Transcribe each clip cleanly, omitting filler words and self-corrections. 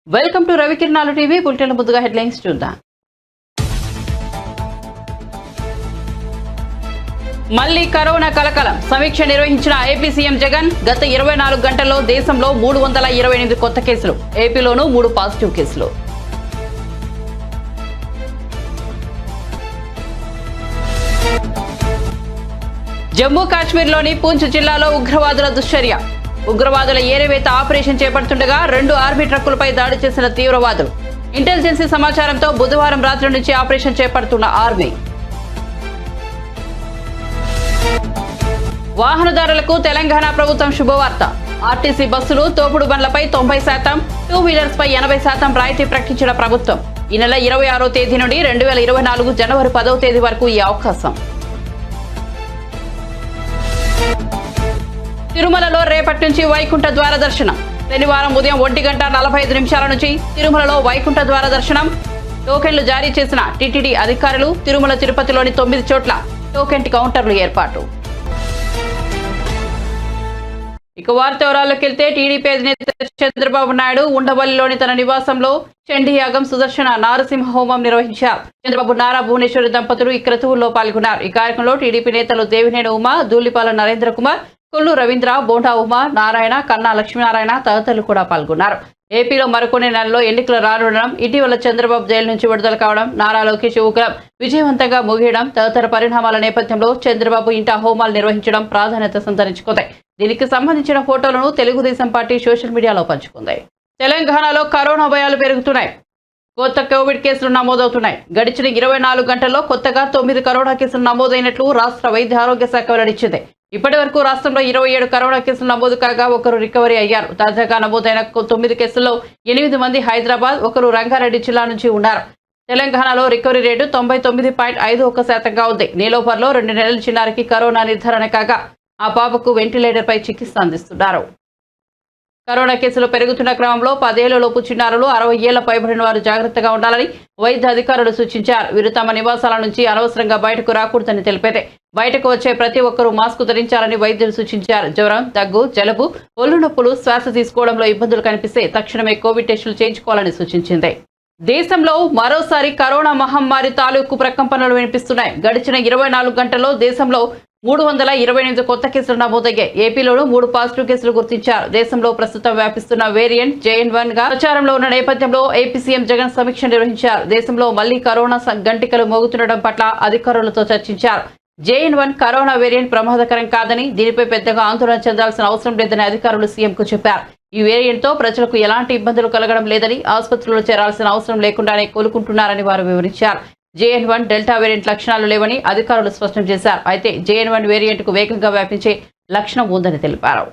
Welcome to రవికిరణాలు TV. Bulletin ముందుగా headlines చూద్దాం. మళ్లీ కరోనా కలకలం. సమీక్ష నిర్వహించిన ఏపీ సీఎం జగన్. గత 24 గంటల్లో దేశంలో 328 కొత్త కేసులు, ఏపీలోనూ 3 పాజిటివ్ కేసులు. జమ్మూ కాశ్మీర్లోని పూంచ్ జిల్లాలో ఉగ్రవాదుల దుశ్చర్య. ఉగ్రవాదుల ఏరివేత ఆపరేషన్ చేపడుతుండగా 2 ఆర్మీ ట్రక్కులపై దాడి చేసిన తీవ్రవాదులు. ఇంటెలిజెన్సీ సమాచారంతో బుధవారం రాత్రి నుంచి ఆపరేషన్ చేపడుతున్న ఆర్మీ. వాహనదారులకు తెలంగాణ ప్రభుత్వం శుభవార్త. ఆర్టీసీ బస్సులు, తోపుడు బండ్లపై 90%, 2 వీలర్స్ పై 80% రాయితీ ప్రకటించిన ప్రభుత్వం. ఈ నెల 26వ తేదీ నుండి 2024 జనవరి 10వ తేదీ వరకు ఈ అవకాశం. తిరుమలలో రేపటి నుంచి వైకుంఠ ద్వార దర్శనం. శనివారం ఉదయం 1:45 నుంచి తిరుమలలో వైకుంఠ ద్వార దర్శనం. టోకెన్లు జారీ చేసిన టీటీడీ అధికారులు. తిరుమల తిరుపతిలోని 9 చోట్ల టోకెన్ కౌంటర్లు ఏర్పాటు. ఇక వార్త వివరాల్లోకి వెళ్తే, టీడీపీ అధినేత చంద్రబాబు నాయుడు ఉండవల్లిలోని తన నివాసంలో చండీయాగం, సుదర్శన నారసింహ హోమం నిర్వహించారు. చంద్రబాబు, నారా భువనేశ్వరి దంపతులు ఈ క్రతువుల్లో పాల్గొన్నారు. ఈ కార్యక్రమంలో టీడీపీ నేతలు దేవినేని ఉమా, ధూళిపాల నరేంద్ర కుమార్, కొల్లు రవీంద్ర, బోండా ఉమా నారాయణ, కన్నా లక్ష్మీనారాయణ తదితరులు కూడా పాల్గొన్నారు. ఏపీలో మరికొన్ని నెలల్లో ఎన్నికలు రానుండడం, ఇటీవల చంద్రబాబు జైలు నుంచి విడుదల కావడం, నారా లోకేష్ యువకులం విజయవంతంగా ముగియడం తదితర పరిణామాల నేపథ్యంలో చంద్రబాబు ఇంట హోమాలు నిర్వహించడం ప్రాధాన్యత సంతరించుకుంది. దీనికి సంబంధించిన ఫోటోలను తెలుగుదేశం పార్టీ సోషల్ మీడియాలో పంచుకుంది. తెలంగాణలో కరోనా భయాలు పెరుగుతున్నాయి. కొత్త కోవిడ్ కేసులు నమోదవుతున్నాయి. గడిచిన 24 గంటల్లో కొత్తగా 9 కరోనా కేసులు నమోదైనట్లు రాష్ట్ర వైద్య ఆరోగ్య శాఖ వెల్లడించింది. ఇప్పటి వరకు రాష్ట్రంలో 27 కరోనా కేసులు నమోదు కాగా 1 రికవరీ అయ్యారు. తాజాగా నమోదైన 9 కేసుల్లో 8 మంది హైదరాబాద్, 1 రంగారెడ్డి జిల్లా నుంచి ఉన్నారు. తెలంగాణలో రికవరీ రేటు 99.51% ఉంది. నీలోఫర్లో 2 నెలల చిన్నారికి కరోనా నిర్ధారణ కాగా ఆ పాపకు వెంటిలేటర్ పై చికిత్స అందిస్తున్నారు. కరోనా కేసులు పెరుగుతున్న క్రమంలో 10 ఏళ్లలోపు చిన్నారులు, 60 ఏళ్ల పైబడిన వారు జాగ్రత్తగా ఉండాలని వైద్య అధికారులు సూచించారు. వీరు తమ నివాసాల నుంచి అనవసరంగా బయటకు రాకూడదని తెలిపేదే. బయటకు వచ్చే ప్రతి ఒక్కరూ మాస్క్ ధరించాలని వైద్యులు సూచించారు. జ్వరం, దగ్గు, జలుబు, ఒళ్ళు నొప్పులు, శ్వాస తీసుకోవడంలో ఇబ్బందులు కనిపిస్తే తక్షణమే కోవిడ్ టెస్టులు చేయించుకోవాలని సూచించింది. దేశంలో మరోసారి కరోనా మహమ్మారి తాలూకు ప్రకంపనలు వినిపిస్తున్నాయి. గడిచిన 24 గంటల్లో దేశంలో 328 కొత్త కేసులు నమోదయ్యాయి. ఏపీలోనూ 3 పాజిటివ్ కేసులు గుర్తించారు. దేశంలో ప్రస్తుతం వ్యాపిస్తున్న వేరియంట్ JN.1 గా ప్రచారంలో ఉన్న నేపథ్యంలో ఏపీ సీఎం జగన్ సమీక్ష నిర్వహించారు. దేశంలో మళ్లీ కరోనా గంటికలు మోగుతుండడం పట్ల అధికారులతో చర్చించారు. JN.1 కరోనా వేరియంట్ ప్రమాదకరం కాదని, దీనిపై పెద్దగా ఆందోళన చెందాల్సిన అవసరం లేదని అధికారులు సీఎంకు చెప్పారు. ఈ వేరియంట్తో ప్రజలకు ఎలాంటి ఇబ్బందులు కలగడం లేదని, ఆసుపత్రుల్లో చేరాల్సిన అవసరం లేకుండానే కోలుకుంటున్నారని వారు వివరించారు. JN.1 డెల్టా వేరియంట్ లక్షణాలు లేవని అధికారులు స్పష్టం చేశారు. అయితే JN.1 వేరియంట్కు వేగంగా వ్యాపించే లక్షణం ఉందని తెలిపారు.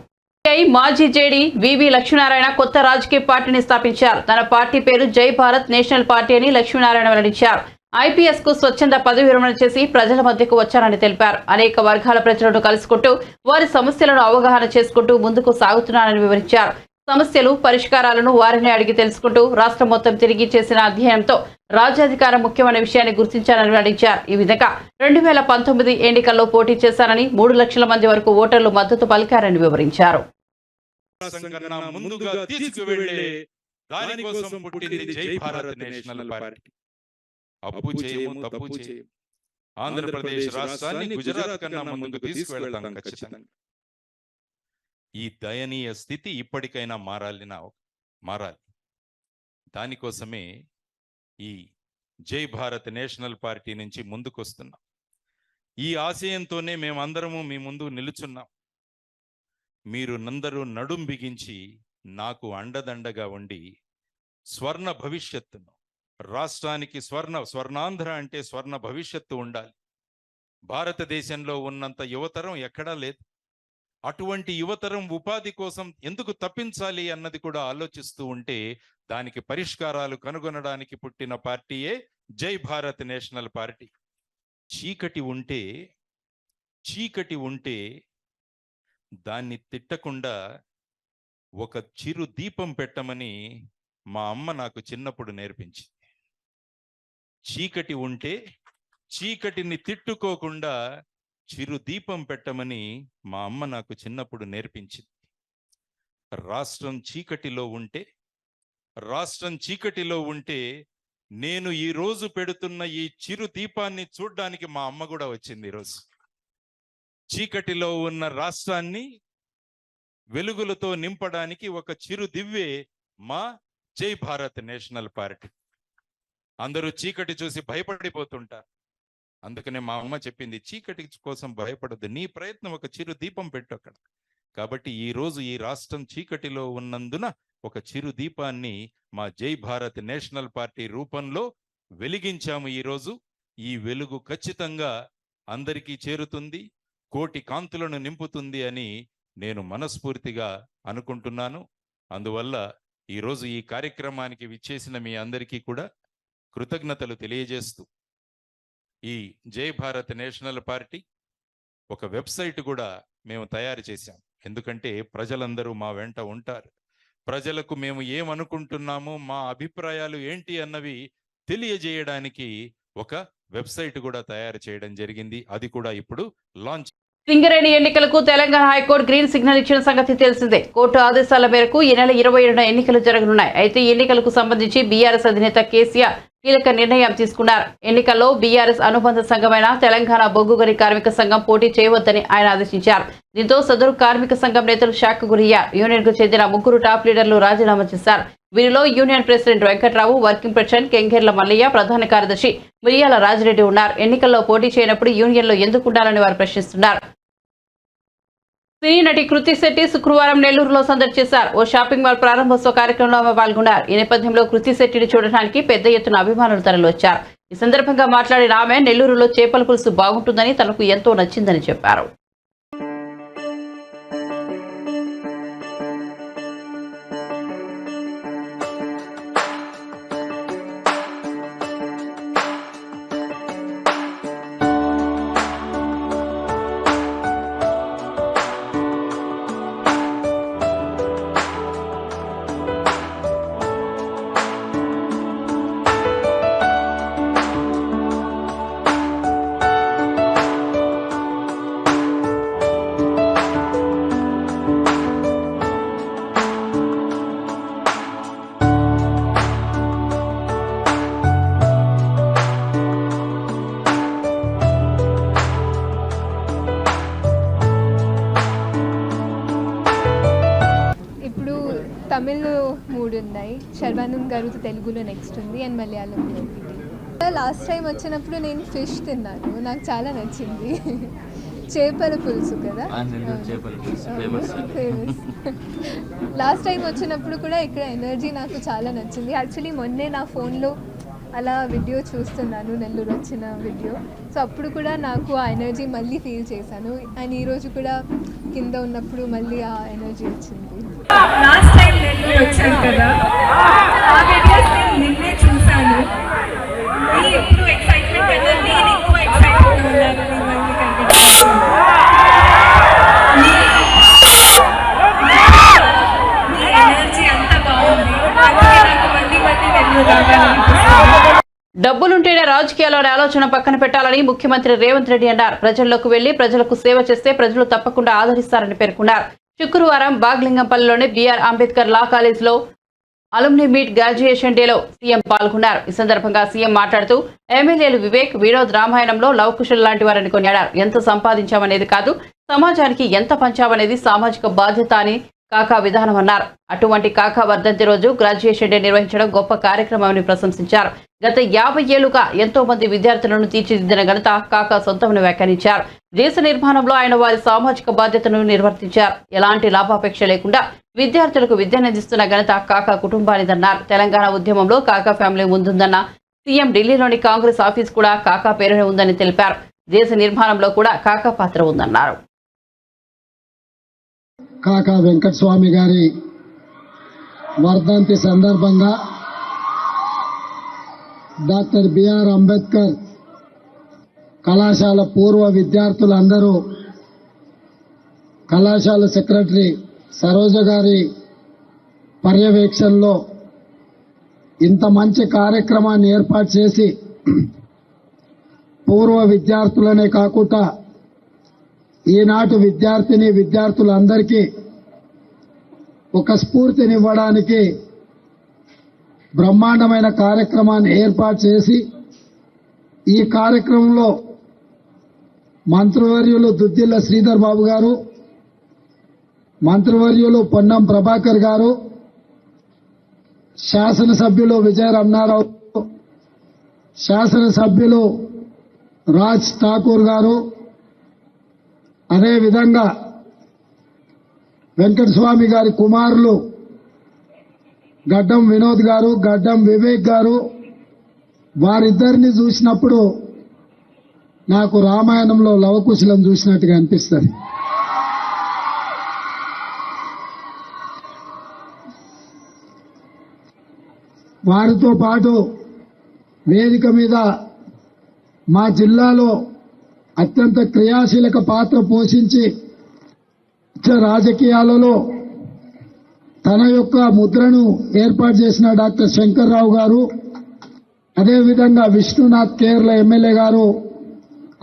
మాజీ జేడీ వివి లక్ష్మీనారాయణ కొత్త రాజకీయ పార్టీని స్థాపించారు. తన పార్టీ పేరు జై భారత్ నేషనల్ పార్టీ అని లక్ష్మీనారాయణ వెల్లడించారు. IPS కు స్వచ్ఛంద పదవి విరమణ చేసి ప్రజల మధ్యకు వచ్చారని తెలిపారు. అనేక వర్గాల ప్రజలను కలుసుకుంటూ వారి సమస్యలను అవగాహన చేసుకుంటూ ముందుకు సాగుతున్నారని వివరించారు. సమస్యలు, పరిష్కారాలను వారిని అడిగి తెలుసుకుంటూ రాష్ట్రం మొత్తం తిరిగి చేసిన అధ్యయనంతో రాజ్యాధికారం ముఖ్యమైన విషయాన్ని గుర్తించారని వెల్లడించారు. ఈ విధంగా 2019 ఎన్నికల్లో పోటీ చేశారని, 3 లక్షల మంది వరకు ఓటర్లు మద్దతు పలికారని వివరించారు. ఆంధ్రప్రదేశ్ రాష్ట్రాన్ని గుజరాత్ కన్నా ముందుకు తీసుకువెళ్తాం ఖచ్చితంగా. ఈ దయనీయ స్థితి ఇప్పటికైనా మారాలి. దానికోసమే ఈ జై భారత్ నేషనల్ పార్టీ నుంచి ముందుకొస్తున్నాం. ఈ ఆశయంతోనే మేమందరము మీ ముందు నిలుచున్నాం. మీరు నందరూ నడుం బిగించి నాకు అండదండగా ఉండి స్వర్ణ భవిష్యత్తును, రాష్ట్రానికి స్వర్ణాంధ్ర అంటే స్వర్ణ భవిష్యత్తు ఉండాలి. భారతదేశంలో ఉన్నంత యువతరం ఎక్కడా లేదు. అటువంటి యువతరం ఉపాధి కోసం ఎందుకు తప్పించాలి అన్నది కూడా ఆలోచిస్తూ ఉంటే దానికి పరిష్కారాలు కనుగొనడానికి పుట్టిన పార్టీయే జై భారత్ నేషనల్ పార్టీ. చీకటి ఉంటే దాన్ని తిట్టకుండా ఒక చిరు దీపం పెట్టమని మా అమ్మ నాకు చిన్నప్పుడు నేర్పించింది. చీకటి ఉంటే చీకటిని తిట్టుకోకుండా చిరు దీపం పెట్టమని మా అమ్మ నాకు చిన్నప్పుడు నేర్పించింది. రాష్ట్రం చీకటిలో ఉంటే రాష్ట్రం చీకటిలో ఉంటే నేను ఈ రోజు పెడుతున్న ఈ చిరు దీపాన్ని చూడ్డానికి మా అమ్మ కూడా వచ్చింది. ఈరోజు చీకటిలో ఉన్న రాష్ట్రాన్ని వెలుగులతో నింపడానికి ఒక చిరు దివ్వే మా జై భారత్ నేషనల్ పార్టీ. అందరూ చీకటి చూసి భయపడిపోతుంటారు. అందుకనే మా అమ్మ చెప్పింది, చీకటి కోసం భయపడద్దు, నీ ప్రయత్నం ఒక చిరు దీపం పెట్టు అక్కడ. కాబట్టి ఈ రోజు ఈ రాష్ట్రం చీకటిలో ఉన్నందున ఒక చిరు దీపాన్ని మా జై భారత్ నేషనల్ పార్టీ రూపంలో వెలిగించాము. ఈరోజు ఈ వెలుగు ఖచ్చితంగా అందరికీ చేరుతుంది, కోటి కాంతులను నింపుతుంది అని నేను మనస్ఫూర్తిగా అనుకుంటున్నాను. అందువల్ల ఈరోజు ఈ కార్యక్రమానికి విచ్చేసిన మీ అందరికీ కూడా కృతజ్ఞతలు తెలియజేస్తూ, ఈ జై భారత్ నేషనల్ పార్టీ ఒక వెబ్సైట్ కూడా మేము తయారు చేశాం. ఎందుకంటే ప్రజలందరూ మా వెంట ఉంటారు. ప్రజలకు మేము ఏమనుకుంటున్నామో, మా అభిప్రాయాలు ఏంటి అన్నవి తెలియజేయడానికి ఒక వెబ్సైట్ కూడా తయారు చేయడం జరిగింది. అది కూడా ఇప్పుడు లాంచ్. సింగరేణి ఎన్నికలకు తెలంగాణ హైకోర్టు గ్రీన్ సిగ్నల్ ఇచ్చిన సంగతి తెలిసిందే. కోర్టు ఆదేశాల మేరకు ఈ నెల 27న ఎన్నికలు జరగనున్నాయి. అయితే ఈ ఎన్నికలకు సంబంధించి బీఆర్ఎస్ అధినేత కేసీఆర్ కీలక నిర్ణయం తీసుకున్నారు. ఎన్నికల్లో బీఆర్ఎస్ అనుబంధ సంఘమైన తెలంగాణ బొగ్గు గని కార్మిక సంఘం పోటీ చేయవద్దని ఆయన ఆదేశించారు. దీంతో సదరు కార్మిక సంఘం నేతలు షాక్ గురయ్యారు. యూనియన్ కు చెందిన 3 టాప్ లీడర్లు రాజీనామా చేశారు. వీరిలో union president Venkatrao, working president Kengerla Mallaiah, ప్రధాన కార్యదర్శి మిరియాల రాజిరెడ్డి ఉన్నారు. ఎన్నికల్లో పోటీ చేయనప్పుడు యూనియన్లో ఎందుకు ఉండాలని వారు ప్రశ్నిస్తున్నారు. సినీ నటి కృతి శెట్టి శుక్రవారం నెల్లూరులో సందడి చేశారు. ఓ షాపింగ్ మాల్ ప్రారంభోత్సవ కార్యక్రమంలో ఆమె పాల్గొన్నారు. ఈ నేపథ్యంలో కృతి శెట్టిని చూడడానికి పెద్ద ఎత్తున అభిమానులు తరలివచ్చారు. ఈ సందర్భంగా మాట్లాడిన ఆమె నెల్లూరులో చేపల పులుసు బాగుంటుందని, తనకు ఎంతో నచ్చిందని చెప్పారు. తమిళ్లో 3 ఉన్నాయి, శర్వానంద్ గారు తెలుగులో నెక్స్ట్ ఉంది, అండ్ మలయాళంలో ఒకటి. లాస్ట్ టైం వచ్చినప్పుడు నేను ఫిష్ తిన్నాను, నాకు చాలా నచ్చింది. చేపల పులుసు కదా, ఫేమస్. లాస్ట్ టైం వచ్చినప్పుడు కూడా ఇక్కడ ఎనర్జీ నాకు చాలా నచ్చింది. యాక్చువల్లీ మొన్నే నా ఫోన్లో అలా వీడియో చూస్తున్నాను, నెల్లూరు వచ్చిన వీడియో. సో అప్పుడు కూడా నాకు ఆ ఎనర్జీ మళ్ళీ ఫీల్ చేశాను. అండ్ ఈరోజు కూడా కింద ఉన్నప్పుడు మళ్ళీ ఆ ఎనర్జీ వచ్చింది. లాస్ట్ టైం నెల్లూరు వచ్చాను కదా, ఆ వీడియోస్ నేను నిన్నే చూశాను. ఎప్పుడు ఎక్సైట్మెంట్ కదా, నేను ఎక్కువ ఎక్సైట్మెంట్ ఉన్నాను. మీ ఎనర్జీ అంతా బాగుంది, అందుకే నాకు మళ్ళీ నెల్లూరు రావాలనిపిస్తుంది. డబ్బులుంటేనే రాజకీయాల్లోని ఆలోచన పక్కన పెట్టాలని ముఖ్యమంత్రి రేవంత్ రెడ్డి అన్నారు. ప్రజల్లోకి వెళ్లి ప్రజలకు సేవ చేస్తే ప్రజలు తప్పకుండా ఆదరిస్తారని పేర్కొన్నారు. శుక్రవారం బాగ్లింగంపల్లిలోని బిఆర్ అంబేద్కర్ లా కాలేజ్లో అలుమ్ని మీట్ గ్రాడ్యుయేషన్ డేలో సీఎం పాల్గొన్నారు. ఈ సందర్భంగా సీఎం మాట్లాడుతూ ఎమ్మెల్యేలు వివేక్, వినోద్ రామాయణంలో లవకుశులు లాంటి వారని కొనియాడారు. ఎంత సంపాదించామనేది కాదు, సమాజానికి ఎంత పంచామనేది సామాజిక బాధ్యత అని కాకా విధానం అన్నారు. అటువంటి కాకా వర్ధంతి రోజు గ్రాడ్యుయేషన్ డే నిర్వహించడం గొప్ప కార్యక్రమమని ప్రశంసించారు. గత 50 ఏళ్లుగా ఎంతో మంది విద్యార్థులను తీర్చిదిద్దిన ఘనత కాకా సొంతమని వ్యాఖ్యానించారు. దేశ నిర్మాణంలో ఆయన వారి సామాజిక బాధ్యతను నిర్వర్తించారు. ఎలాంటి లాభాపేక్ష లేకుండా విద్యార్థులకు విద్యనందిస్తున్న ఘనత కాకా కుటుంబానిదన్నారు. తెలంగాణ ఉద్యమంలో కాకా ఫ్యామిలీ ముందుందన్న సీఎం ఢిల్లీలోని కాంగ్రెస్ ఆఫీస్ కూడా కాకా పేరునే ఉందని తెలిపారు. దేశ నిర్మాణంలో కూడా కాకా పాత్ర ఉందన్నారు. కాకా వెంకటస్వామి గారి వర్ధంతి సందర్భంగా డాక్టర్ బిఆర్ అంబేద్కర్ కళాశాల పూర్వ విద్యార్థులందరూ కళాశాల సెక్రటరీ సరోజ గారి పర్యవేక్షణలో ఇంత మంచి కార్యక్రమాన్ని ఏర్పాటు చేసి పూర్వ విద్యార్థులనే కాకుండా ఈనాటి విద్యార్థులందరికీ ఒక స్ఫూర్తినివ్వడానికి బ్రహ్మాండమైన కార్యక్రమాన్ని ఏర్పాటు చేసి ఈ కార్యక్రమంలో మంత్రివర్యులు దుద్దిల్ల శ్రీధర్ బాబు గారు, మంత్రివర్యులు పొన్నం ప్రభాకర్ గారు, శాసనసభ్యులు విజయ రమణారావు, శాసనసభ్యులు రాజ్ ఠాకూర్ గారు, అదేవిధంగా వెంకటస్వామి గారి కుమారులు గడ్డం వినోద్ గారు, గడ్డం వివేక్ గారు, వారిద్దరిని చూసినప్పుడు నాకు రామాయణంలో లవకుశలం చూసినట్టుగా అనిపిస్తుంది. వారితో పాటు వేదిక మీద మా జిల్లాలో అత్యంత క్రియాశీలక పాత్ర పోషించి రాజకీయాలలో తన యొక్క ముద్రను ఏర్పాటు చేసిన డాక్టర్ శంకర్రావు గారు, అదేవిధంగా విష్ణునాథ్ కేరళ ఎమ్మెల్యే గారు,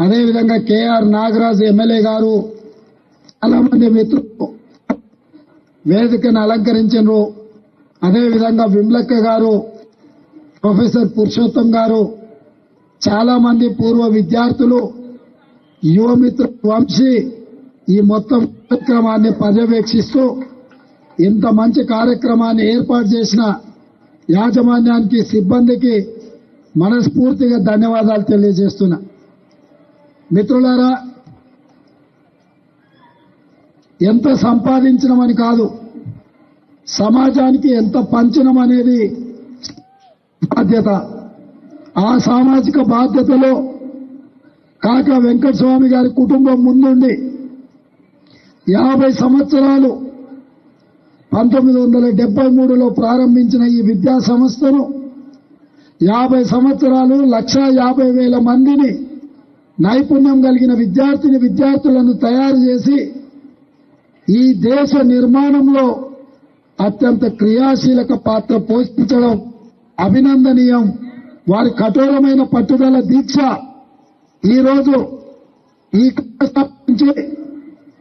అదేవిధంగా కేఆర్ నాగరాజ్ ఎమ్మెల్యే గారు, చాలా మంది మిత్రులు వేదికను అలంకరించారు. అదేవిధంగా విమలక్క గారు, ప్రొఫెసర్ పురుషోత్తం గారు, చాలా మంది పూర్వ విద్యార్థులు, యువమిత్రులు, వంశీ ఈ మొత్తం కార్యక్రమాన్ని పర్యవేక్షిస్తూ ఇంత మంచి కార్యక్రమాన్ని ఏర్పాటు చేసిన యాజమాన్యానికి, సిబ్బందికి మనస్ఫూర్తిగా ధన్యవాదాలు తెలియజేస్తున్నా. మిత్రులారా, ఎంత సంపాదించడమని కాదు, సమాజానికి ఎంత పంచడం అనేది బాధ్యత. ఆ సామాజిక బాధ్యతలో కాకా వెంకటస్వామి గారి కుటుంబం ముందుండి 50 సంవత్సరాలు 1973లో ప్రారంభించిన ఈ విద్యా సంస్థను 50 సంవత్సరాలు 1,50,000 మందిని నైపుణ్యం కలిగిన విద్యార్థులను తయారు చేసి ఈ దేశ నిర్మాణంలో అత్యంత క్రియాశీలక పాత్ర పోషించడం అభినందనీయం. వారి కఠోరమైన పట్టుదల, దీక్ష ఈరోజు ఈ నుంచి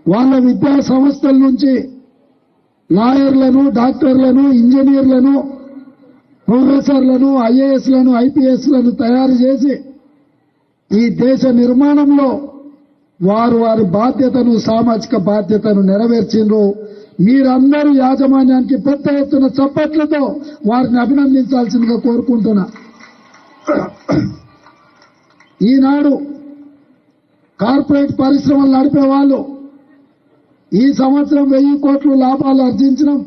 వాళ్ళ విద్యా సంస్థల నుంచి లాయర్లను, డాక్టర్లను, ఇంజనీర్లను, ప్రొఫెసర్లను, ఐఏఎస్లను, ఐపీఎస్లను తయారు చేసి ఈ దేశ నిర్మాణంలో వారి బాధ్యతను, సామాజిక బాధ్యతను నెరవేర్చిండ్రు. మీరందరూ యాజమాన్యానికి పెద్ద ఎత్తున చప్పట్లతో వారిని అభినందించాల్సిందిగా కోరుకుంటున్నా. ఈనాడు కార్పొరేట్ పరిశ్రమలు నడిపే వాళ్ళు ఈ సంవత్సరం 1000 కోట్లు లాభాలు ఆర్జించడం,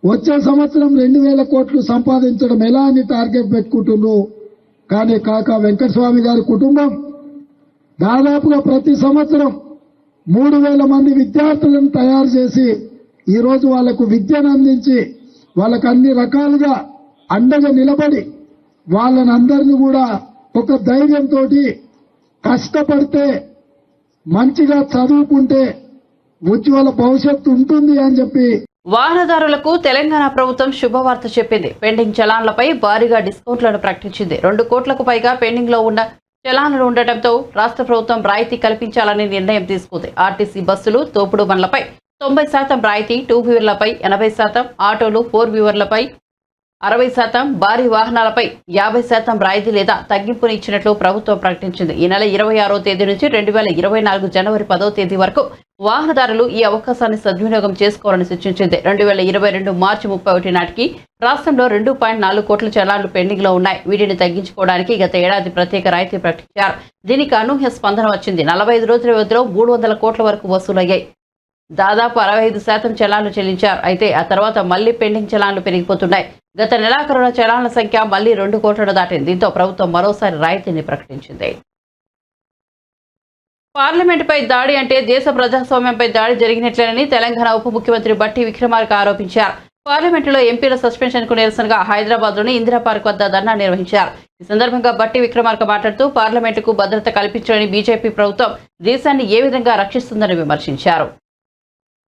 వచ్చే సంవత్సరం 2000 కోట్లు సంపాదించడం ఎలా అని టార్గెట్ పెట్టుకుంటున్నారు. కానీ కాకా వెంకటస్వామి గారి కుటుంబం దాదాపుగా ప్రతి సంవత్సరం 3,000 మంది విద్యార్థులను తయారు చేసి ఈరోజు వాళ్లకు విద్యను అందించి వాళ్ళకు అన్ని రకాలుగా అండగా నిలబడి వాళ్ళని అందరినీ కూడా ఒక ధైర్యంతో కష్టపడితే, మంచిగా చదువుకుంటే ఉజ్వల భవిష్యత్తు ఉంటుంది అని చెప్పి వాహనదారులకు తెలంగాణ ప్రభుత్వం శుభవార్త చెప్పింది. పెండింగ్ చలాన్లపై భారీగా డిస్కౌంట్లను ప్రకటించింది. 2 కోట్లకు పైగా పెండింగ్ లో ఉన్న చలాన్లు ఉండటంతో రాష్ట్ర ప్రభుత్వం రాయితీ కల్పించాలని నిర్ణయం తీసుకుంది. ఆర్టీసీ బస్సులు, తోపుడు బండ్లపై 90% రాయితీ, 2 వీలర్లపై 80%, ఆటోలు, 4 వీలర్లపై 60%, భారీ వాహనాలపై 50% రాయితీ లేదా తగ్గింపుని ఇచ్చినట్లు ప్రభుత్వం ప్రకటించింది. ఈ నెల 26వ తేదీ నుంచి 2024 జనవరి 10వ తేదీ వరకు వాహనదారులు ఈ అవకాశాన్ని సద్వినియోగం చేసుకోవాలని సూచించింది. 2022 మార్చి 31 నాటికి రాష్ట్రంలో 2.4 కోట్ల చలాన్లు పెండింగ్ లో ఉన్నాయి. వీటిని తగ్గించుకోవడానికి గత ఏడాది ప్రత్యేక రాయితీ ప్రకటించారు. దీనికి అనూహ్య స్పందన వచ్చింది. 45 రోజుల వ్యవధిలో 300 కోట్ల వరకు వసూలయ్యాయి. దాదాపు 65% చలాన్లు చెల్లించారు. అయితే ఆ తర్వాత మళ్లీ పెండింగ్ చలాన్లు పెరిగిపోతున్నాయి. గత నెలాఖరున చలాన్ల సంఖ్య మళ్లీ 2 కోట్లను దాటింది. దీంతో ప్రభుత్వం మరోసారి రాయితీని ప్రకటించింది. పార్లమెంటుపై దాడి అంటే దేశ ప్రజాస్వామ్యంపై దాడి జరిగినట్లేనని తెలంగాణ ఉప ముఖ్యమంత్రి బట్టి విక్రమార్క ఆరోపించారు. పార్లమెంటులో ఎంపీల సస్పెన్షన్ కు నిరసనగా హైదరాబాద్లోని ఇందిరా పార్క్ వద్ద ధర్నా నిర్వహించారు. ఈ సందర్భంగా బట్టి విక్రమార్క మాట్లాడుతూ పార్లమెంటుకు భద్రత కల్పించాలని బీజేపీ ప్రభుత్వం దేశాన్ని ఏ విధంగా రక్షిస్తుందని విమర్శించారు.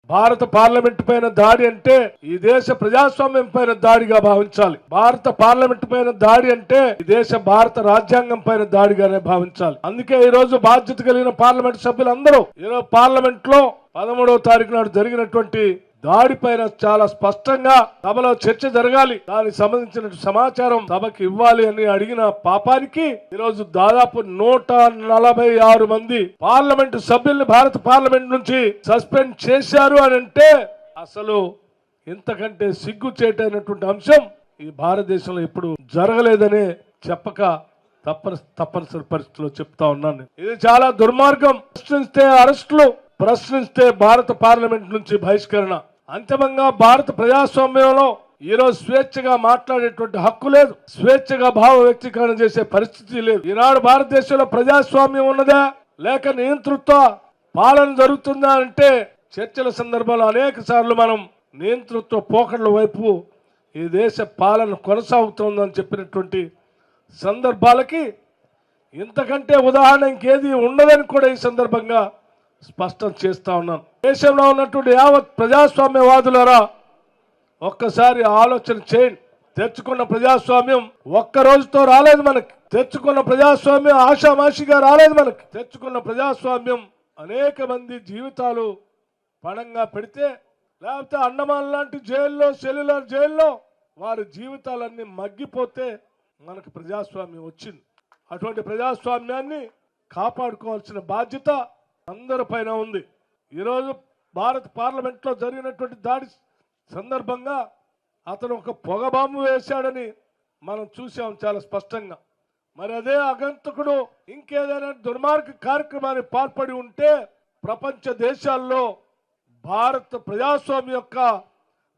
భారత పార్లమెంట్ పైన దాడి అంటే ఈ దేశ ప్రజాస్వామ్యం పైన దాడిగా భావించాలి. భారత పార్లమెంట్ పైన దాడి అంటే ఈ దేశ భారత రాజ్యాంగం పైన దాడిగానే భావించాలి. అందుకే ఈ రోజు బాధ్యత కలిగిన పార్లమెంట్ సభ్యులందరూ ఈరోజు పార్లమెంట్ లో 13వ తారీఖు నాడు జరిగినటువంటి దాడిపైన చాలా స్పష్టంగా సభలో చర్చ జరగాలి, దానికి సంబంధించిన సమాచారం సభకి ఇవ్వాలి అని అడిగిన పాపానికి ఈరోజు దాదాపు 146 మంది పార్లమెంటు సభ్యుల్ని భారత పార్లమెంట్ నుంచి సస్పెండ్ చేశారు అని అంటే అసలు ఇంతకంటే సిగ్గు చేయటైనటువంటి అంశం ఈ భారతదేశంలో ఎప్పుడు జరగలేదనే చెప్పక తప్పనిసరి పరిస్థితుల్లో చెప్తా ఉన్నాను. ఇది చాలా దుర్మార్గం. ప్రశ్నిస్తే అరెస్టులు, ప్రశ్నిస్తే భారత పార్లమెంట్ నుంచి బహిష్కరణ. అంతిమంగా భారత ప్రజాస్వామ్యంలో ఈరోజు స్వేచ్ఛగా మాట్లాడేటువంటి హక్కు లేదు, స్వేచ్ఛగా భావ వ్యక్తీకరణ చేసే పరిస్థితి లేదు. ఈనాడు భారతదేశంలో ప్రజాస్వామ్యం ఉన్నదా లేక నియంతృత్వ పాలన జరుగుతుందా అంటే చర్చల సందర్భంలో అనేక సార్లు మనం నియంతృత్వ పోకడల వైపు ఈ దేశ పాలన కొనసాగుతోందని చెప్పినటువంటి సందర్భాలకి ఇంతకంటే ఉదాహరణ ఇంకేది ఉండదని కూడా ఈ సందర్భంగా స్పష్టం చేస్తా ఉన్నాను. దేశంలో ఉన్నటువంటి యావత్ ప్రజాస్వామ్యవాదులారా ఒక్కసారి ఆలోచన చేయండి. తెచ్చుకున్న ప్రజాస్వామ్యం ఒక్క రోజుతో రాలేదు మనకి. తెచ్చుకున్న ప్రజాస్వామ్యం ఆషామాషిగా రాలేదు మనకి. తెచ్చుకున్న ప్రజాస్వామ్యం అనేక మంది జీవితాలు పణంగా పెడితే, లేకపోతే అండమాన్ లాంటి జైల్లో, సెల్యులర్ జైల్లో వారి జీవితాలన్నీ మగ్గిపోతే మనకు ప్రజాస్వామ్యం వచ్చింది. అటువంటి ప్రజాస్వామ్యాన్ని కాపాడుకోవాల్సిన బాధ్యత అందరిపైన ఉంది. ఈరోజు భారత పార్లమెంట్లో జరిగినటువంటి దాడి సందర్భంగా అతను ఒక పొగ బాంబు వేశాడని మనం చూసాం చాలా స్పష్టంగా. మరి అదే అగంతకుడు ఇంకేదైనా దుర్మార్గ కార్యక్రమాన్ని పాల్పడి ఉంటే ప్రపంచ దేశాల్లో భారత ప్రజాస్వామ్యం యొక్క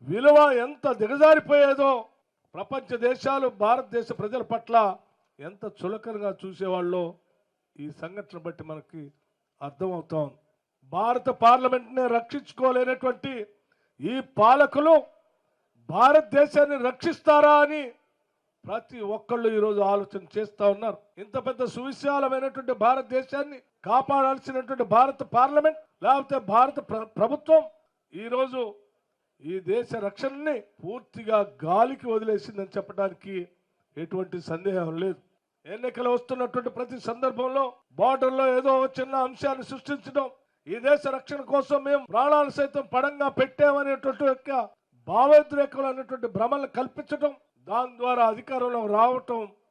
విలువ ఎంత దిగజారిపోయేదో ప్రపంచ దేశాలు భారతదేశ ప్రజల పట్ల ఎంత చులకనగా చూసేవాళ్ళో ఈ సంఘటన బట్టి మనకి అర్థమవుతాం. భారత పార్లమెంట్ని రక్షించుకోలేనటువంటి ఈ పాలకులు భారతదేశాన్ని రక్షిస్తారా అని ప్రతి ఒక్కళ్ళు ఈరోజు ఆలోచన చేస్తా ఉన్నారు. ఇంత పెద్ద సువిశాలమైనటువంటి భారతదేశాన్ని కాపాడాల్సినటువంటి భారత పార్లమెంట్ లేకపోతే భారత ప్రభుత్వం ఈరోజు ఈ దేశ రక్షణని పూర్తిగా గాలికి వదిలేసిందని చెప్పడానికి ఎటువంటి సందేహం లేదు. ఎన్నికలు వస్తున్నటువంటి ప్రతి సందర్భంలో బార్డర్లో ఏదో చిన్న అంశాన్ని సృష్టించడం, ఈ దేశ రక్షణ కోసం మేము ప్రాణాలు సైతం పడంగా పెట్టామనేటువంటి యొక్క భావోద్రేకం అనేటువంటి భ్రమలను కల్పించడం, దాని ద్వారా అధికారంలో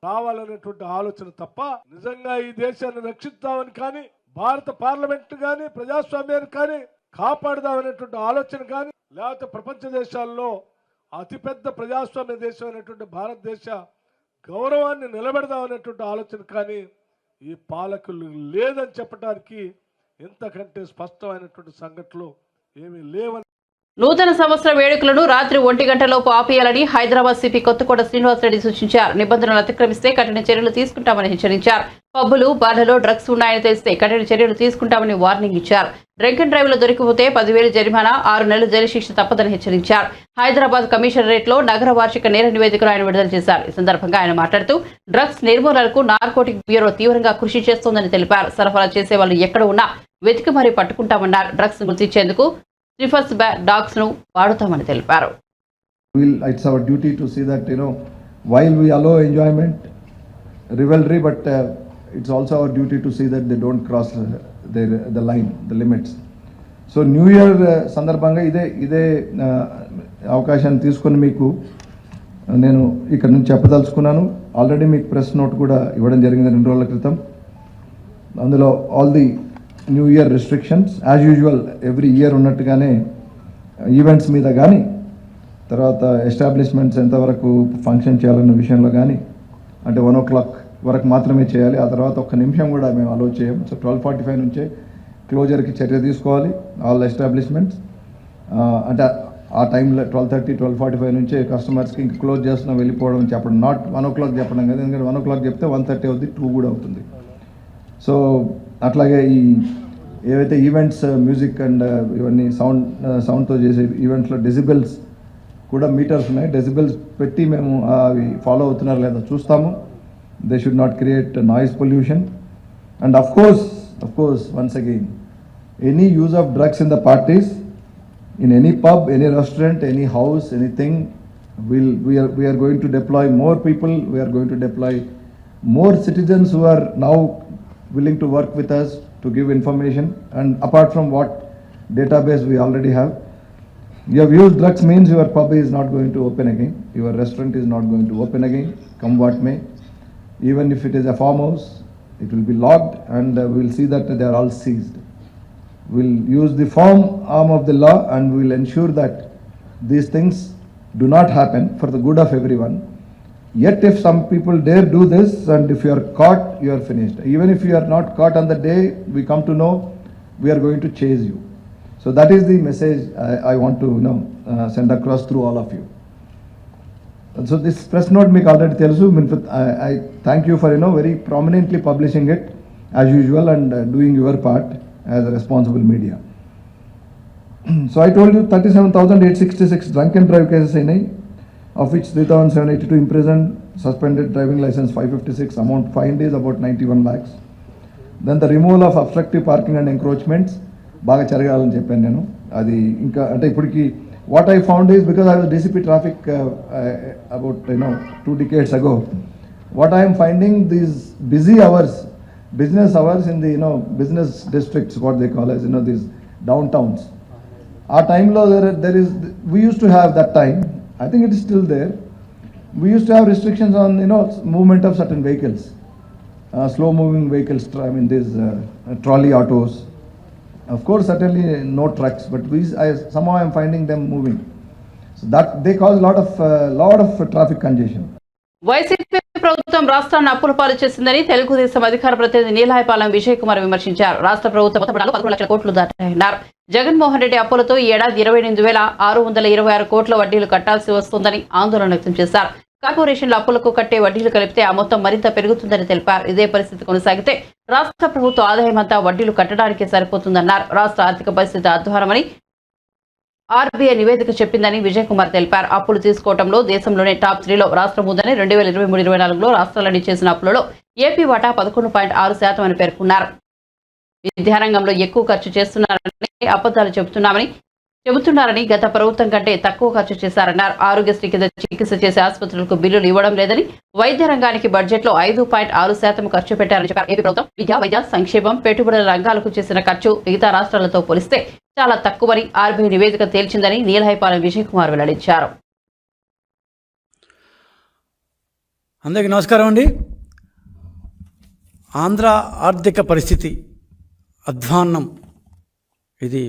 రావాలనేటువంటి ఆలోచన తప్ప నిజంగా ఈ దేశాన్ని రక్షిద్దామని కానీ భారత పార్లమెంట్ కానీ ప్రజాస్వామ్యాన్ని కానీ కాపాడదామనేటువంటి ఆలోచన కానీ లేకపోతే ప్రపంచ దేశాల్లో అతిపెద్ద ప్రజాస్వామ్య దేశం అనేటువంటి భారతదేశ గౌరవాన్ని నిలబెడదామనేటువంటి ఆలోచన కానీ ఈ పాలకులు లేదని చెప్పడానికి ఇంతకంటే స్పష్టమైనటువంటి సంఘటనలు ఏమీ లేవని. నూతన సంవత్సర వేడుకలను రాత్రి 1 గంటలోపు ఆపేయాలని హైదరాబాద్ సిపి కొత్తకోట శ్రీనివాసరెడ్డి సూచించారు. నిబంధనలు అతిక్రమిస్తే కఠిన చర్యలు తీసుకుంటామని హెచ్చరించారు. పబ్బులు, బార్లలో డ్రగ్స్ ఉన్నాయని తెలిస్తే కఠిన చర్యలు తీసుకుంటామని వార్నింగ్ ఇచ్చారు. డ్రంక్ అండ్ డ్రైవ్ లో దొరికిపోతే 10,000 జరిమానా, 6 నెలల జైలు శిక్ష తప్పదని హెచ్చరించారు. హైదరాబాద్ కమిషనరేట్ లో నగర వార్షిక నేర నివేదికను ఆయన విడుదల చేశారు. ఈ సందర్భంగా ఆయన మాట్లాడుతూ డ్రగ్స్ నిర్మూలనకు నార్కోటిక్ బ్యూరో తీవ్రంగా కృషి చేస్తోందని తెలిపారు. సరఫరా చేసే వాళ్ళు ఎక్కడ ఉన్నా వెతికి మరీ పట్టుకుంటామన్నారు. డ్రగ్స్ గుర్తించేందుకు స్నిఫర్స్ డాగ్స్ ను వాడుతామని తెలిపారు. It's our duty to see that, while we allow enjoyment, revelry, but it's also our duty to see that they don't cross the line, the limits. So New Year సందర్భంగా ఇదే అవకాశాన్ని తీసుకొని మీకు నేను ఇక్కడ నుంచి చెప్పదలుచుకున్నాను. ఆల్రెడీ మీకు ప్రెస్ నోట్ కూడా ఇవ్వడం జరిగింది 2 రోజుల క్రితం. అందులో all the new year restrictions as usual every year ఉన్నట్టుగానే ఈవెంట్స్ మీద కానీ, తర్వాత ఎస్టాబ్లిష్మెంట్స్ ఎంతవరకు ఫంక్షన్ చేయాలన్న విషయంలో కానీ, అంటే 1 o'clock వరకు మాత్రమే చేయాలి. ఆ తర్వాత 1 నిమిషం కూడా మేము అలో చేయం. సో 12:45 నుంచే క్లోజర్కి చర్య తీసుకోవాలి ఆల్ ఎస్టాబ్లిష్మెంట్స్. అంటే ఆ టైంలో 12:30, 12:45 నుంచే కస్టమర్స్కి ఇంక క్లోజ్ చేస్తున్నా వెళ్ళిపోవడం చెప్పడం, నాట్ 1 o'clock చెప్పడం కదా. ఎందుకంటే 1 o'clock చెప్తే 1:30 అవుతుంది, 2 కూడా అవుతుంది. సో అట్లాగే ఈ ఏవైతే ఈవెంట్స్ మ్యూజిక్ అండ్ ఇవన్నీ సౌండ్తో చేసే ఈవెంట్స్లో డెసిబెల్స్ కూడా మీటర్స్ ఉన్నాయి. డెసిబెల్స్ పెట్టి మేము అవి ఫాలో అవుతున్నారో లేదో చూస్తాము. They should not create noise pollution. And of course once again, any use of drugs in the parties, in any pub, any restaurant, any house, anything, we are going to deploy more people. We are going to deploy more citizens who are now willing to work with us to give information. And apart from what database we already have, You have used drugs means your pub is not going to open again, your restaurant is not going to open again, come what may. Even if it is a farmhouse, it will be locked, and we will see that they are all seized. We will use the firm arm of the law, and we will ensure that these things do not happen for the good of everyone. Yet if some people dare do this, and if you are caught, you are finished. Even if you are not caught on the day we come to know, we are going to chase you. So that is the message I want to send across through all of you. And so this press note మీకు already తెలుసు. I thank you for very prominently publishing it as usual and doing your part as a responsible media. So I told you 37,866 drunk and drive cases అయినాయి, of which 3,782 imprisoned, suspended driving license 556, amount fined is about 91 lakhs. Then the removal of obstructive parking and encroachments బాగా జరగాలని చెప్పాను నేను. అది ఇంకా అంటే ఇప్పటికి what I found is, because I was DCP traffic about 2 decades ago, what I am finding, these busy hours, business hours in the business districts, what they call as these downtowns, our time lo there is, we used to have that time, I think it is still there, we used to have restrictions on movement of certain vehicles, slow moving vehicles, I mean these trolley autos. Of course, certainly no trucks, but somehow I am finding them moving. So that they cause lot of traffic congestion. YCP ప్రభుత్వం రాష్ట్రాన్ని అప్పుల పాలు చేసిందని తెలుగుదేశం అధికార ప్రతినిధి నీలాయపాలెం విజయ్ కుమార్ విమర్శించారు. రాష్ట్ర ప్రభుత్వ మొత్తం 11 లక్షల కోట్లు దాటాయన్నారు. జగన్మోహన్ రెడ్డి అప్పులతో ఈ ఏడాది 28,626 కోట్ల వడ్డీలు కట్టాల్సి వస్తుందని ఆందోళన వ్యక్తం చేశారు. కార్పొరేషన్ల అప్పులకు కట్టే వడ్డీలు కలిపితే ఆ మొత్తం మరింత పెరుగుతుందని తెలిపారు. ఇదే పరిస్థితి కొనసాగితే రాష్ట్ర ప్రభుత్వ ఆదాయం అంతా వడ్డీలు కట్టడానికే సరిపోతుందన్నారు. రాష్ట్ర ఆర్థిక పరిస్థితి అధ్వానమని ఆర్బీఐ నివేదిక చెప్పిందని విజయ్ కుమార్ తెలిపారు. అప్పులు తీసుకోవడంలో దేశంలోనే టాప్ 3లో రాష్ట్రం ఉందని 2023-24లో రాష్ట్రాలన్నీ చేసిన అప్పులలో ఏపీ వాటా 11.6% అని పేర్కొన్నారు. విద్యారంగంలో ఎక్కువ ఖర్చు చేస్తున్నారని అబద్ధాలు చెబుతున్నారని గత ప్రభుత్వం కంటే తక్కువ ఖర్చు చేశారన్నారు. ఆరోగ్యశ్రీ కింద చికిత్స చేసే ఆసుపత్రులకు బిల్లులు ఇవ్వడం లేదని, వైద్య రంగానికి బడ్జెట్లో 5.6% ఖర్చు పెట్టారని చెప్పారు. ఏపీ ప్రభుత్వం విద్య, వైద్య సంక్షేమం, పెట్టుబడుల రంగాలకు చేసిన ఖర్చు మిగతా రాష్ట్రాలతో పోలిస్తే చాలా తక్కువని ఆర్బీఐ నివేదిక తేల్చిందని నీలహైపాలెం విజయ్ కుమార్ వెల్లడించారు. అందరికీ నమస్కారం అండి. ఆంధ్ర ఆర్థిక పరిస్థితి అధ్వాన్నం, ఇది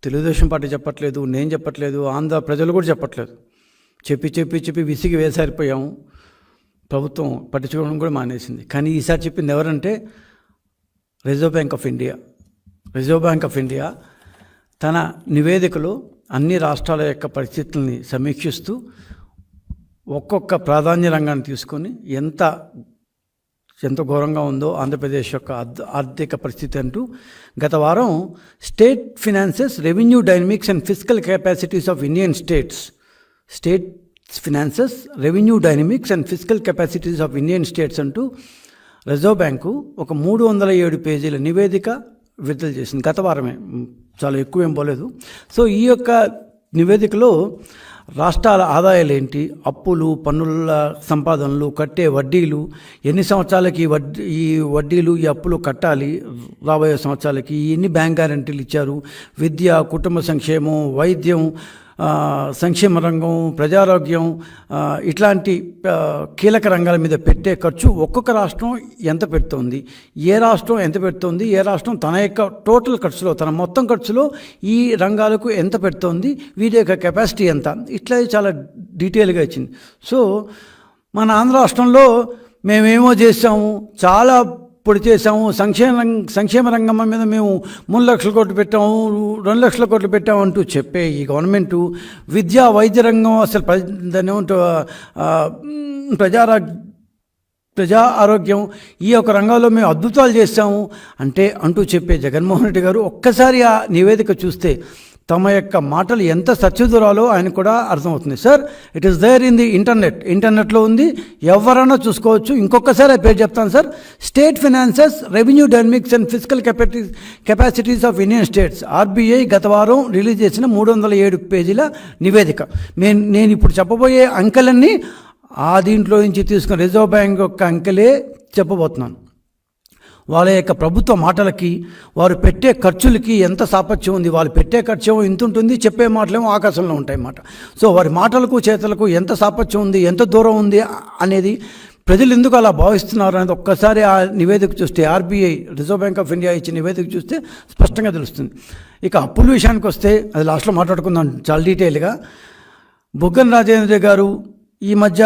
తెలుగుదేశం పార్టీ చెప్పట్లేదు, నేను చెప్పట్లేదు, ఆంధ్ర ప్రజలు కూడా చెప్పట్లేదు. చెప్పి విసిగి వేసారిపోయాము. ప్రభుత్వం పట్టించుకోవడం కూడా మానేసింది. కానీ ఈసారి చెప్పింది ఎవరంటే రిజర్వ్ బ్యాంక్ ఆఫ్ ఇండియా తన నివేదికలో అన్ని రాష్ట్రాల యొక్క పరిస్థితుల్ని సమీక్షిస్తూ ఒక్కొక్క ప్రాధాన్య రంగాన్ని తీసుకొని ఎంత ఘోరంగా ఉందో ఆంధ్రప్రదేశ్ యొక్క ఆర్థిక పరిస్థితి అంటూ గత వారం state finances, revenue dynamics and fiscal capacities of Indian states అంటూ రిజర్వ్ బ్యాంకు ఒక 307 పేజీల నివేదిక విడుదల చేసింది. గత వారమే, చాలా ఎక్కువ ఏం పోలేదు. సో ఈ యొక్క నివేదికలో రాష్ట్రాల ఆదాయాలు ఏంటి, అప్పులు, పన్నుల సంపాదనలు, కట్టే వడ్డీలు, ఎన్ని సంవత్సరాలకి ఈ వడ్డీలు, ఈ అప్పులు కట్టాలి, రాబోయే సంవత్సరాలకి ఎన్ని బ్యాంక్ గ్యారెంటీలు ఇచ్చారు, విద్య, కుటుంబ సంక్షేమం, వైద్యం, సంక్షేమ రంగం, ప్రజారోగ్యం, ఇట్లాంటి కీలక రంగాల మీద పెట్టే ఖర్చు ఒక్కొక్క రాష్ట్రం ఎంత పెడుతోంది, ఏ రాష్ట్రం ఎంత పెడుతోంది, ఏ రాష్ట్రం తన యొక్క టోటల్ ఖర్చులో, తన మొత్తం ఖర్చులో ఈ రంగాలకు ఎంత పెడుతోంది, వీటి యొక్క కెపాసిటీ ఎంత, ఇట్లా చాలా డీటెయిల్గా ఇచ్చింది. సో మన ఆంధ్ర రాష్ట్రంలో మేమేమో చేసాము, చాలా పొడి చేసాము, సంక్షేమ రంగం మీద మేము 3 లక్షల కోట్లు పెట్టాము, 2 లక్షల కోట్లు పెట్టాము అంటూ చెప్పే ఈ గవర్నమెంటు విద్యా, వైద్య రంగం, అసలు ప్రజా ఆరోగ్యం, ఈ యొక్క రంగంలో మేము అద్భుతాలు చేస్తాము అంటూ చెప్పే జగన్మోహన్ రెడ్డి గారు ఒక్కసారి ఆ నివేదిక చూస్తే తమ యొక్క మాటలు ఎంత సత్యదూరాలో ఆయన కూడా అర్థమవుతుంది. Sir, it is there in the ఇంటర్నెట్లో ఉంది, ఎవరైనా చూసుకోవచ్చు. ఇంకొకసారి పేరు చెప్తాను sir. State finances, revenue dynamics and fiscal capacities of Indian states, RBI గత వారం రిలీజ్ చేసిన 307 పేజీల నివేదిక. నేను ఇప్పుడు చెప్పబోయే అంకెలన్నీ దీంట్లో నుంచి తీసుకున్న రిజర్వ్ బ్యాంక్ యొక్క అంకెలే చెప్పబోతున్నాను. వాళ్ళ యొక్క ప్రభుత్వ మాటలకి వారు పెట్టే ఖర్చులకి ఎంత సాపత్యం ఉంది. వాళ్ళు పెట్టే ఖర్చు ఇంత ఉంటుంది, చెప్పే మాటలేమో ఆకాశంలో ఉంటాయి అన్నమాట. సో వారి మాటలకు చేతలకు ఎంత సాపత్యం ఉంది, ఎంత దూరం ఉంది అనేది ప్రజలు ఎందుకు అలా భావిస్తున్నారు అనేది ఒక్కసారి ఆ నివేదిక చూస్తే, RBI reserve bank of India ఇచ్చిన నివేదిక చూస్తే స్పష్టంగా తెలుస్తుంది. ఇక అప్పుల విషయానికి వస్తే అది లాస్ట్లో మాట్లాడుకుందాం చాలా డీటెయిల్గా. బుగ్గన రాజేంద్ర గారు ఈ మధ్య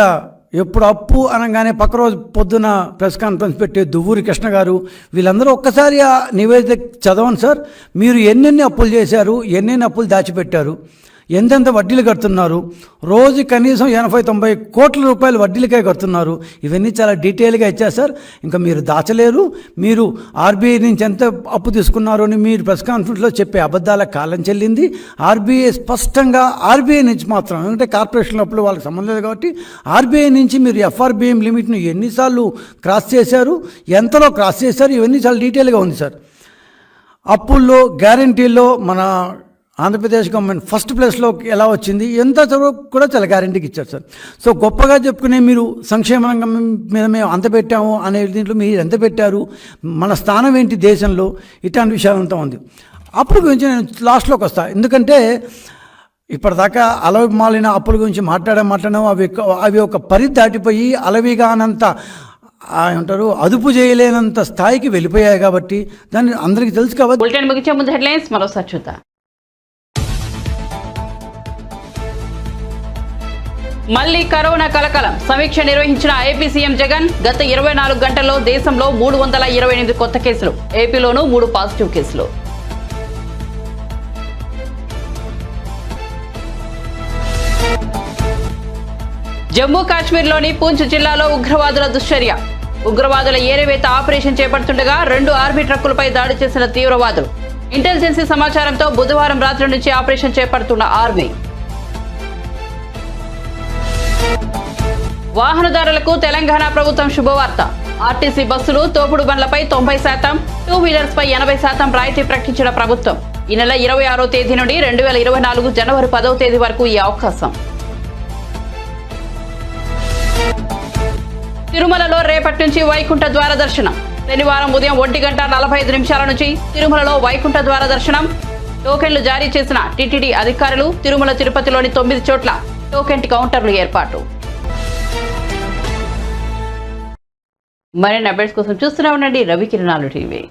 ఎప్పుడు అప్పు అనగానే పక్క రోజు పొద్దున ప్రెస్ కాన్ఫరెన్స్ పెట్టే దువ్వూరి కృష్ణ గారు వీళ్ళందరూ ఒక్కసారి ఆ నివేదిక చదవండి సార్. మీరు ఎన్నెన్ని అప్పులు చేశారు, ఎన్నెన్ని అప్పులు దాచిపెట్టారు, ఎంతెంత వడ్డీలు కడుతున్నారు, రోజు కనీసం 80-90 కోట్ల రూపాయలు వడ్డీలకే కడుతున్నారు. ఇవన్నీ చాలా డీటెయిల్గా ఇచ్చారు సార్. ఇంకా మీరు దాచలేరు. మీరు ఆర్బీఐ నుంచి ఎంత అప్పు తీసుకున్నారు అని మీరు ప్రెస్ కాన్ఫరెన్స్లో చెప్పే అబద్ధాల కాలం చెల్లింది. ఆర్బీఐ స్పష్టంగా ఆర్బీఐ నుంచి మాత్రం, ఎందుకంటే కార్పొరేషన్ అప్పులు వాళ్ళకి సంబంధం లేదు కాబట్టి, ఆర్బీఐ నుంచి మీరు ఎఫ్ఆర్బిఎం లిమిట్ను ఎన్నిసార్లు క్రాస్ చేశారు, ఎంతలో క్రాస్ చేశారు, ఇవన్నీ చాలా డీటెయిల్గా ఉంది సార్. అప్పుల్లో గ్యారంటీల్లో మన ఆంధ్రప్రదేశ్ గవర్నమెంట్ ఫస్ట్ ప్లేస్లో ఎలా వచ్చింది, ఎంత కూడా చాలా గ్యారంటీకి ఇచ్చారు సార్. సో గొప్పగా చెప్పుకునే మీరు సంక్షేమ రంగం మీద మేము అంత పెట్టాము అనే దీంట్లో మీరు ఎంత పెట్టారు, మన స్థానం ఏంటి దేశంలో, ఇట్లాంటి విషయాలంతా ఉంది. అప్పుల గురించి నేను లాస్ట్లోకి వస్తాను. ఎందుకంటే ఇప్పటిదాకా అలవిమాలిన అప్పుల గురించి మాట్లాడాము. అవి ఒక పరిధి దాటిపోయి అలవిగా అనంత ఏమంటారు అదుపు చేయలేనంత స్థాయికి వెళ్ళిపోయాయి కాబట్టి దాన్ని అందరికీ తెలుసు కాబట్టి. బులెటిన్ ముగించే ముందు హెడ్లైన్స్ మరోసారి చూద్దాం. మళ్లీ కరోనా కలకలం, సమీక్ష నిర్వహించిన ఏపీ సీఎం జగన్. గత 24 గంటల్లో దేశంలో 328 కొత్త కేసులు, ఏపీలోనూ 3 పాజిటివ్ కేసులు. జమ్మూ కాశ్మీర్లోని పూంచ్ జిల్లాలో ఉగ్రవాదుల దుశ్చర్య. ఉగ్రవాదుల ఏరివేత ఆపరేషన్ చేపడుతుండగా 2 ఆర్మీ ట్రక్కులపై దాడి చేసిన తీవ్రవాదులు. ఇంటెలిజెన్సీ సమాచారంతో బుధవారం రాత్రి నుంచి ఆపరేషన్ చేపడుతున్న ఆర్మీ. వాహనదారులకు తెలంగాణ ప్రభుత్వం శుభవార్త. ఆర్టీసీ బస్సులు, తోపుడు బండ్లపై 90%, 2 వీలర్స్ పై 80% రాయితీ ప్రకటించిన ప్రభుత్వం. ఈ నెల 26వ తేదీ నుండి 2024 జనవరి 10వ తేదీ వరకు ఈ అవకాశం. తిరుమలలో రేపటి నుంచి వైకుంఠ ద్వార దర్శనం. శనివారం ఉదయం 1:45 నుంచి తిరుమలలో వైకుంఠ ద్వార దర్శనం. టోకెన్లు జారీ చేసిన టీటీడీ అధికారులు. తిరుమల తిరుపతిలోని 9 చోట్ల టోకెన్ కౌంటర్లు ఏర్పాటు. మరిన్ని అప్డేట్స్ కోసం చూస్తూనే ఉండండి రవికిరణాలు టీవీ.